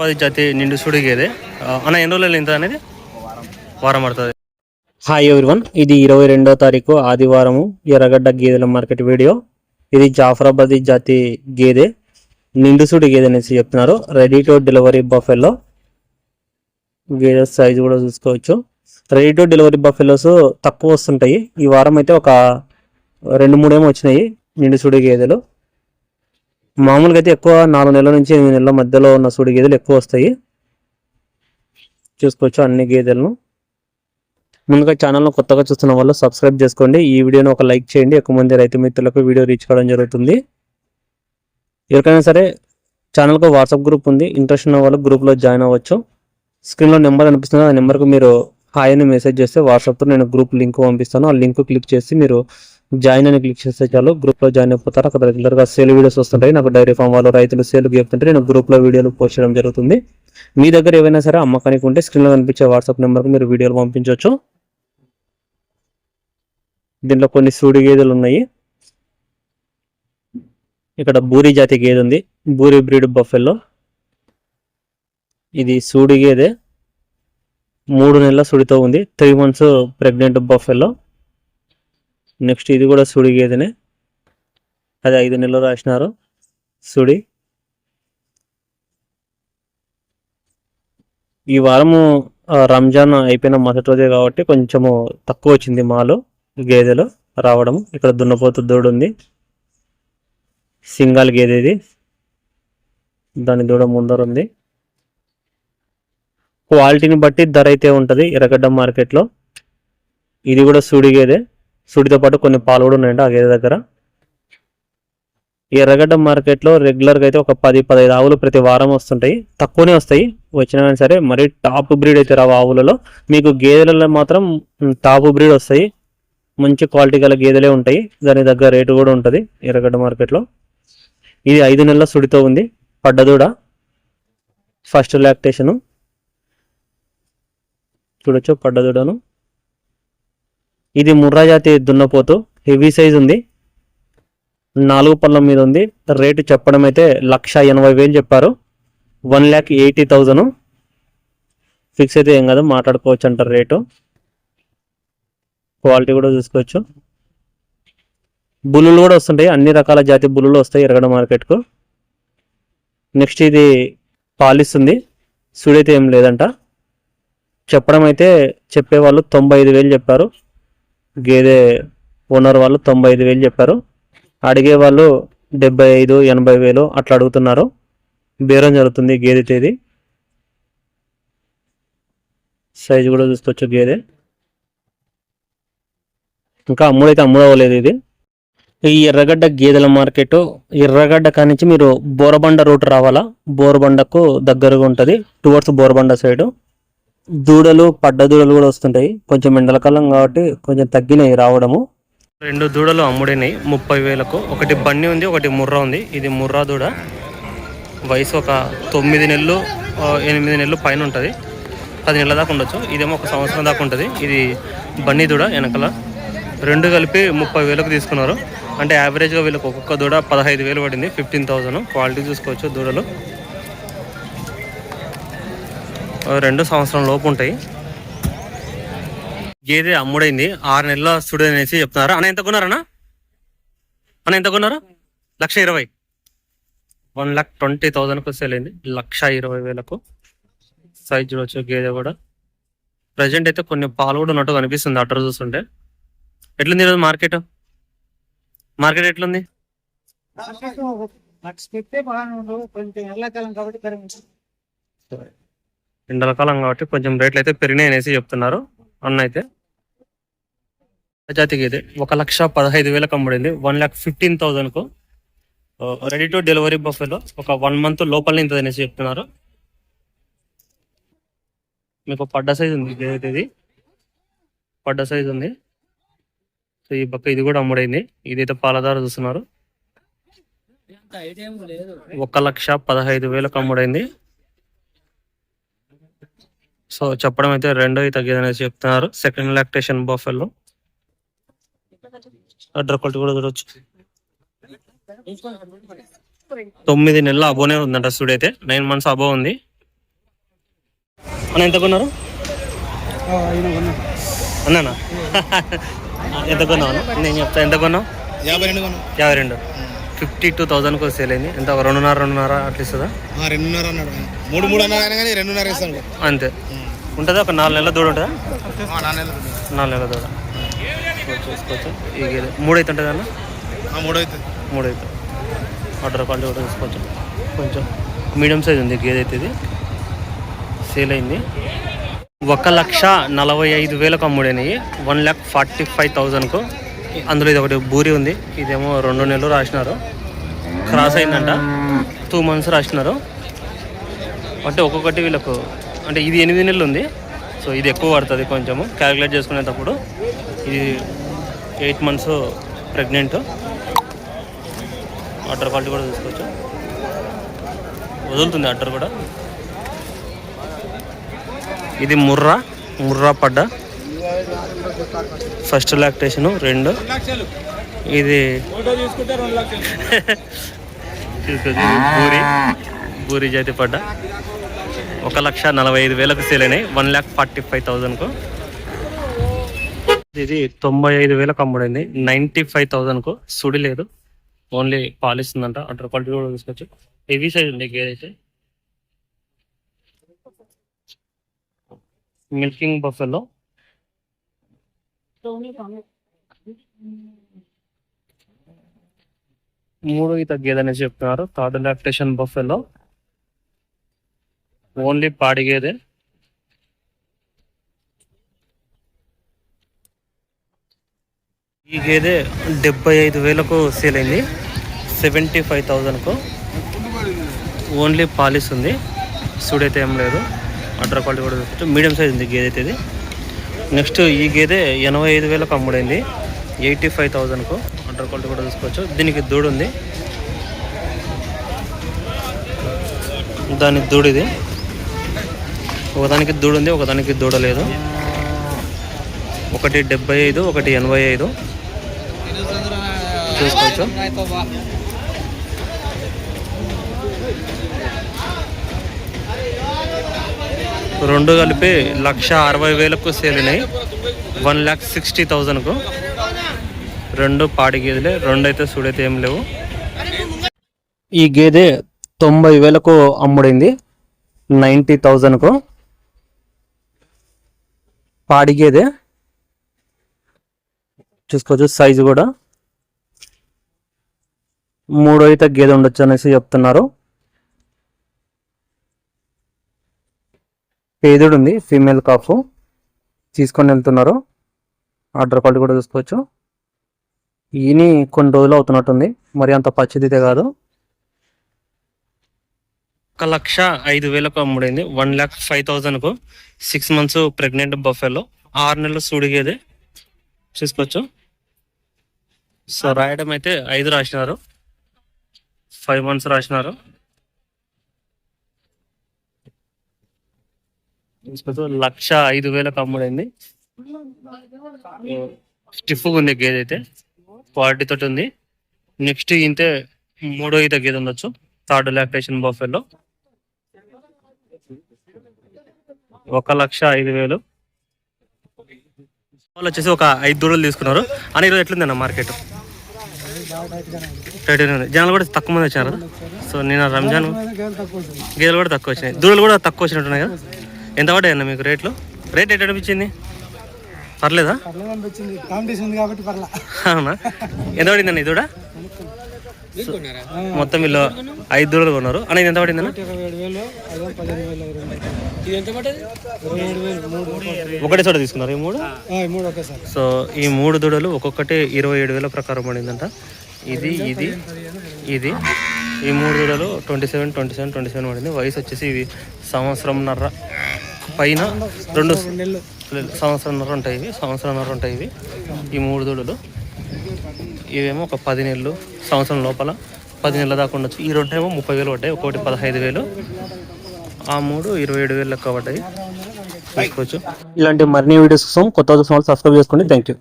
అది జాతి నిండు సుడి గేదె అన్న ఎన్ని రోజులు ఎంత అనేది వారం పడుతుంది. హాయ్ ఎవ్రీవన్, ఇది 22వ తారీఖు ఆదివారము ఎర్రగడ్డ గేదెల మార్కెట్ వీడియో. ఇది జాఫరాబాద్ జాతి గేదె, నిండు సుడి గేదె అనేసి చెప్తున్నారు. రెడీ టు డెలివరీ బఫెల్లో గేదె సైజు కూడా చూసుకోవచ్చు. రెడీ టు డెలివరీ బఫెలోస్ తక్కువ వస్తుంటాయి. ఈ వారం అయితే ఒక 2-3 ఏమో వచ్చినాయి నిండు సుడి గేదెలు. మామూలుగా అయితే ఎక్కువ 4 నెలల నుంచి 8 నెలల మధ్యలో ఉన్న సుడి గేదెలు ఎక్కువ వస్తాయి. చూసుకోవచ్చు అన్ని గేదెలను. ముందుగా ఛానల్ను కొత్తగా చూస్తున్న వాళ్ళు సబ్స్క్రైబ్ చేసుకోండి. ఈ వీడియోని ఒక లైక్ చేయండి. ఎక్కువ మంది రైతు మిత్రులకు వీడియో రీచ్ కావడం జరుగుతుంది. ఎవరికైనా సరే ఛానల్కు వాట్సాప్ గ్రూప్ ఉంది, ఇంట్రెస్ట్ ఉన్న వాళ్ళు గ్రూప్లో జాయిన్ అవ్వచ్చు. స్క్రీన్లో నెంబర్ అనిపిస్తుంది, ఆ నెంబర్కు మీరు హాయ్ అని మెసేజ్ చేస్తే వాట్సాప్తో నేను గ్రూప్ లింక్ పంపిస్తాను. ఆ లింక్ క్లిక్ చేసి మీరు జాయిన్ అని క్లిక్ చేస్తే చాలు, గ్రూప్లో జాయిన్ అయిపోతారు. అక్కడ రెగ్యులర్గా సేల్ వీడియోస్ వస్తుంటాయి. నాకు డైరీ ఫామ్ వాళ్ళు రైతులు సేల్ చెప్తుంటే నేను గ్రూప్లో వీడియోలు పోస్ట్ చేయడం జరుగుతుంది. మీ దగ్గర ఏవైనా సరే అమ్మకానికి ఉంటే స్క్రీన్లో కనిపించే వాట్సాప్ నెంబర్కి మీరు వీడియోలు పంపించవచ్చు. దీంట్లో కొన్ని సూడి గేదెలు ఉన్నాయి. ఇక్కడ బూరి జాతి గేదె ఉంది, బూరి బ్రీడ్ బఫెల్లో. ఇది సూడి గేదె, 3 నెలల సుడితో ఉంది, 3 months ప్రెగ్నెంట్ బఫెల్లో. నెక్స్ట్ ఇది కూడా సుడి గేదెనే, అది 5 నెలలు రాసినారు సుడి. ఈ వారము రంజాన్ అయిపోయిన మొదటి రోజే కాబట్టి కొంచెము తక్కువ వచ్చింది మాలు గేదెలు రావడం. ఇక్కడ దున్నపోతు దూడ ఉంది, సింగల్ గేదె ఇది, దాని దూడ ముందర ఉంది. క్వాలిటీని బట్టి ధర అయితే ఉంటుంది ఎర్రగడ్డ మార్కెట్లో. ఇది కూడా సుడి గేదె, సుడితో పాటు కొన్ని పాలు కూడా ఉన్నాయండి ఆ గేదె దగ్గర. ఎర్రగడ్డ మార్కెట్లో రెగ్యులర్గా అయితే ఒక 10-15 ఆవులు ప్రతి వారం వస్తుంటాయి. తక్కువనే వస్తాయి, వచ్చినా కానీ సరే మరి టాప్ బ్రీడ్ అయితే రావు ఆవులలో. మీకు గేదెలలో మాత్రం టాప్ బ్రీడ్ వస్తాయి, మంచి క్వాలిటీ గల గేదెలే ఉంటాయి. దాని దగ్గర రేటు కూడా ఉంటుంది ఎర్రగడ్డ మార్కెట్లో. ఇది 5 నెలల సుడితో ఉంది, పడ్డదూడ, ఫస్ట్ లాక్టేషను. చూడొచ్చు పడ్డదూడను. ఇది ముర్రా జాతి దున్నపోతు, హెవీ సైజ్ ఉంది, 4 పళ్ళ మీద ఉంది. రేటు చెప్పడం అయితే 1,80,000 చెప్పారు, 1,80,000. ఫిక్స్ అయితే ఏం కాదు, మాట్లాడుకోవచ్చు అంటారు రేటు. క్వాలిటీ కూడా చూసుకోవచ్చు. బుల్లులు కూడా వస్తుంటాయి, అన్ని రకాల జాతి బుల్లులు వస్తాయి ఎర్రగడ్డ మార్కెట్కు. నెక్స్ట్ ఇది పాలిస్తుంది, సుడైతే ఏం లేదంట. చెప్పడం అయితే చెప్పేవాళ్ళు 95,000 చెప్పారు, గేదె ఓనర్ వాళ్ళు 95,000 చెప్పారు. అడిగే వాళ్ళు 75,000-80,000 అట్లా అడుగుతున్నారు. బేరం జరుగుతుంది గేదె తేదీ. సైజు కూడా చూసుకోవచ్చు గేదె. ఇంకా అమ్ముడైతే అమ్ముడవలేదు ఇది. ఈ ఎర్రగడ్డ గేదెల మార్కెట్ ఎర్రగడ్డ కానించి మీరు బోరబండ రూట్ రావాలా, బోరబండకు దగ్గరగా ఉంటుంది, టువర్డ్స్ బోరబండ సైడ్. దూడలు పడ్డ దూడలు కూడా వస్తుంటాయి, కొంచెం ఎండలకాలం కాబట్టి కొంచెం తగ్గినాయి రావడము. 2 దూడలు అమ్ముడినాయి 30,000కు. ఒకటి బన్నీ ఉంది, ఒకటి ముర్రా ఉంది. ఇది ముర్రా దూడ, వయసు ఒక 9 నెలలు 8 నెలలు పైన ఉంటుంది, 10 నెలల దాకా ఉండొచ్చు. ఇదేమో 1 సంవత్సరం దాకా ఉంటుంది. ఇది బన్నీ దూడ వెనకాల. 2 కలిపి 30,000కు తీసుకున్నారు. అంటే యావరేజ్గా వీళ్ళకి ఒక్కొక్క దూడ 15,000 పడింది, 15,000. క్వాలిటీ చూసుకోవచ్చు దూడలు, 2 సంవత్సరం లోపు ఉంటాయి. గేదె అమ్ముడైంది, 6 నెలల సుడి అనేసి చెప్తున్నారు. అన్న ఎంత కొన్నారన్నా? అన్న ఎంత కొన్నారు? 1,20,000, 1,20,000కు సేల్ అయింది, 1,20,000కు. సైజ్ చూడవచ్చు గేదె కూడా. ప్రజెంట్ అయితే కొన్ని పాలు కూడా ఉన్నట్టు కనిపిస్తుంది అటర్ చూస్తుంటే. ఎట్లుంది ఈరోజు మార్కెట్? మార్కెట్ ఎట్లుంది? ఎండలకాలం కాబట్టి కొంచెం రేట్లు అయితే పెరిగినాయి అనేసి చెప్తున్నారు అన్న. అయితే జాతి గేదె 1,15,000కు అమ్ముడింది, 1,15,000కు. రెడీ టు డెలివరీ బఫెలో ఒక 1 month లోపలనే ఇంత అనేసి చెప్తున్నారు. మీకు పడ్డ సైజ్ ఉంది గేదె, ఇది పడ్డ సైజ్ ఉంది. సో ఈ పక్క ఇది కూడా అమ్ముడైంది. ఇదైతే పాలదార చూస్తున్నారు, 1,15,000కు అమ్ముడైంది. సో చెప్పడం అయితే 2 తగ్గేదనేసి చెప్తున్నారు. Second lactation buffalo. Udder quality కూడా చూడవచ్చు, 9 నెలల అబోనే ఉందంట సుడి అయితే, 9 months అబో ఉంది. అన్న ఎంత కొన్నారు అన్నానా ఎంత కొన్నావు అన్న? నేను చెప్తా ఎంత కొన్నావు? 52. 52,000 సేల్ అయింది. ఎంత ఒక 2.5 అట్లా ఇస్తుందా? 2.5 అన్నాడు. 3 అన్నా కానీ 2.5 ఇస్తాను అంతే ఉంటుందా? ఒక 4 నెలల దూడ ఉంటుందా? 4 నెలల దూడ చూసుకోవచ్చు. ఈ గేదె 3 అయితే ఉంటుంది అన్న? 3 అవుతుంది. ఆర్డర్ క్వాలిటీ కూడా చూసుకోవచ్చు. కొంచెం మీడియం సైజ్ ఉంది గేదె అయితే. ఇది సేల్ అయింది. 1,45,000 అమ్ముడైనవి. 1,45,000. అందులో ఇది ఒకటి బూరి ఉంది. ఇదేమో 2 నెలలు రాసినారు. క్రాస్ అయిందంట. 2 months రాసినారు. అంటే ఒక్కొక్కటి వీళ్ళకు అంటే ఇది 8 నెలలు ఉంది. సో ఇది ఎక్కువ పడుతుంది కొంచెము క్యాలిక్యులేట్ చేసుకునేటప్పుడు. ఇది 8 months ప్రెగ్నెంట్. అడ్డర్ క్వాలిటీ కూడా చూసుకోవచ్చు. వదులుతుంది అడ్డర్ కూడా. ఇది ముర్రా పడ్డ ఫస్ట్ లాక్టేషను 2. ఇది బూరి జాతి పడ్డ 1,45,000 సేల్ అయినాయి. 1,45,000. ఇది 95,000 అమ్ముడైంది. 95,000. సుడి లేదు, ఓన్లీ పాలిస్తుందంట. అటర్ క్వాలిటీ కూడా తీసుకోవచ్చు. హెవీ సైజ్ ఉంది గేదైతే. మిల్కింగ్ బఫెలో 3 ఈత గేదె చెప్తున్నారు. 3rd లాక్టేషన్ బఫెలో ఓన్లీ పాడి గేదె. ఈ గేదె 75,000 సేల్ అయింది. 75,000. ఓన్లీ పాలిస్ ఉంది, సూడైతే ఏం లేదు. అడ్డర్ క్వాలిటీ కూడా చూసుకోవచ్చు. మీడియం సైజ్ ఉంది గేదె అయితే ఇది. నెక్స్ట్ ఈ గేదె 85,000 అమ్ముడైంది. 85,000. అడ్డర్ క్వాలిటీ కూడా చూసుకోవచ్చు. దీనికి దూడు ఉంది. దానికి దూడు ఇది. ఒకదానికి దూడు ఉంది, ఒకదానికి దూడ లేదు. ఒకటి 75, ఒకటి 85 చూసుకోవచ్చు. రెండు కలిపి 1,60,000 సేల్ అయినాయి. 1,60,000. 2 పాడి గేదెలే, 2 అయితే సూడైతే ఏం లేవు. ఈ గేదె 90,000 అమ్ముడైంది. 90,000. పాడి గేదె చూసుకోవచ్చు. సైజు కూడా 3 అయితే గేదె ఉండొచ్చు అనేసి చెప్తున్నారు. పేదుడు ఉంది, ఫీమేల్ కాఫ్ తీసుకొని వెళ్తున్నారు. ఆర్డర్ క్వాలిటీ కూడా చూసుకోవచ్చు. ఈయన కొన్ని రోజులు అవుతున్నట్టుంది, మరి అంత పచ్చిదితే కాదు. 1,05,000 అమ్ముడైంది. 1,05,000. 6 months ప్రెగ్నెంట్ బఫెలో. 6 నెలలు సూడిగేది చూసుకోవచ్చు. సో రాయడం అయితే 5 రాసినారు, 5 months రాసినారు. 1,05,000 అమ్ముడైంది. స్టిఫ్గా ఉంది గేదె అయితే, క్వాలిటీ తోటి ఉంది. నెక్స్ట్ ఇంతే 3వ ఈత గేదె ఉండొచ్చు. 3rd lactation buffalo 1,05,000. వాళ్ళు వచ్చేసి ఒక 5 దూడలు తీసుకున్నారు. అని ఈరోజు ఎట్లుందన్న మార్కెట్? జనాలు కూడా తక్కువ మంది వచ్చారు. సో నేను రంజాన్ గేదెలు కూడా తక్కువ వచ్చినాయి, దూడలు కూడా తక్కువ వచ్చినట్టున్నాయి కదా. ఎంత పడ్డాయి అన్న మీకు రేట్లు? రేట్ ఎట్లా అనిపించింది? పర్లేదా? అవునా? ఎంత పడిందన్న ఇది కూడా? మొత్తం వీళ్ళు 5 దూడలు కొన్నారు. అన్న ఇది ఎంత పడిందన్న? ఒకటే చోట తీసుకున్నారు ఈ 3. సో ఈ 3 దూడలు ఒక్కొక్కటి 27,000 ప్రకారం పడిందంట. ఇది ఇది ఇది ఈ 3 దూడలు 27 పడింది. వయసు వచ్చేసి ఇవి 1.5 పైన, 2 సంవత్సరంన్నర ఉంటాయి ఇవి, 1.5 సంవత్సరం ఉంటాయి ఇవి. ఈ 3 దూడలు ఇవేమో ఒక 10 నెలలు, సంవత్సరం లోపల 10 నెలల దాకా ఉండొచ్చు. ఈ 2 ఏమో 30,000 పడ్డాయి, ఒకటి 15,000. ఆ 3 27,000 లెక్క పడ్డాయి. తీసుకోవచ్చు. ఇలాంటి మరిన్ని వీడియోస్ కోసం కొత్త సబ్స్క్రైబ్ చేసుకోండి. Thank you.